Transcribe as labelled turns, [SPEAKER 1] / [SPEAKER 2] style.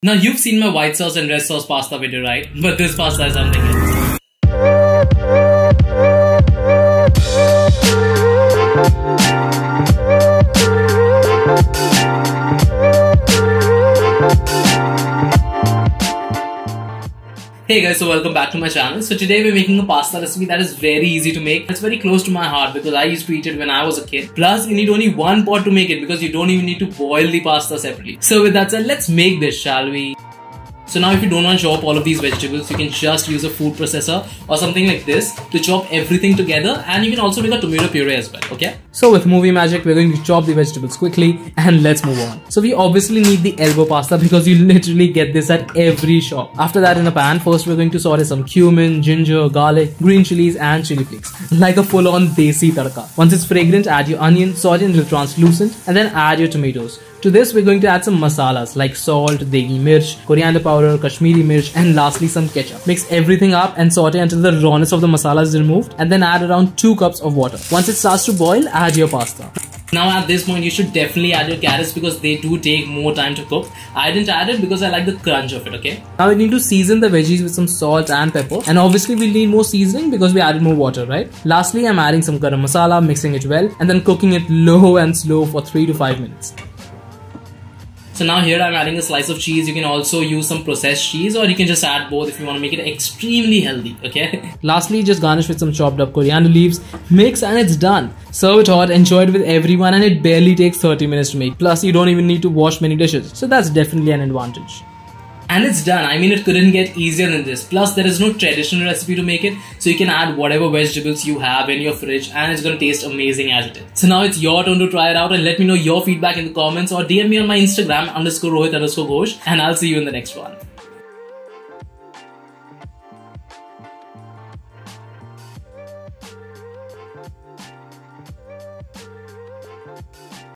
[SPEAKER 1] Now you've seen my white sauce and red sauce pasta video, right? But this pasta is something else. Hey guys, so welcome back to my channel. So today we're making a pasta recipe that is very easy to make. It's very close to my heart because I used to eat it when I was a kid. Plus you need only one pot to make it because you don't even need to boil the pasta separately. So with that said, let's make this, shall we? So now if you don't want to chop all of these vegetables, you can just use a food processor or something like this to chop everything together, and you can also make a tomato puree as well, okay? So with movie magic, we're going to chop the vegetables quickly and let's move on. So we obviously need the elbow pasta because you literally get this at every shop. After that, in a pan, first we're going to saute some cumin, ginger, garlic, green chilies and chili flakes. Like a full-on desi tadka. Once it's fragrant, add your onion, saute until translucent, and then add your tomatoes. To this, we're going to add some masalas like salt, Degi Mirch, Coriander powder, Kashmiri Mirch, and lastly some ketchup. Mix everything up and saute until the rawness of the masala is removed, and then add around 2 cups of water. Once it starts to boil, add your pasta. Now at this point, you should definitely add your carrots because they do take more time to cook. I didn't add it because I like the crunch of it, okay? Now we need to season the veggies with some salt and pepper, and obviously we'll need more seasoning because we added more water, right? Lastly, I'm adding some Garam Masala, mixing it well, and then cooking it low and slow for 3 to 5 minutes. So now here I'm adding a slice of cheese. You can also use some processed cheese, or you can just add both if you want to make it extremely healthy, okay? Lastly, just garnish with some chopped up coriander leaves, mix, and it's done. Serve it hot, enjoy it with everyone, and it barely takes 30 minutes to make. Plus, you don't even need to wash many dishes. So that's definitely an advantage. And it's done. I mean, it couldn't get easier than this. Plus, there is no traditional recipe to make it, so you can add whatever vegetables you have in your fridge and it's gonna taste amazing as it is. So now it's your turn to try it out and let me know your feedback in the comments or DM me on my Instagram _Rohit_Ghosh, and I'll see you in the next one.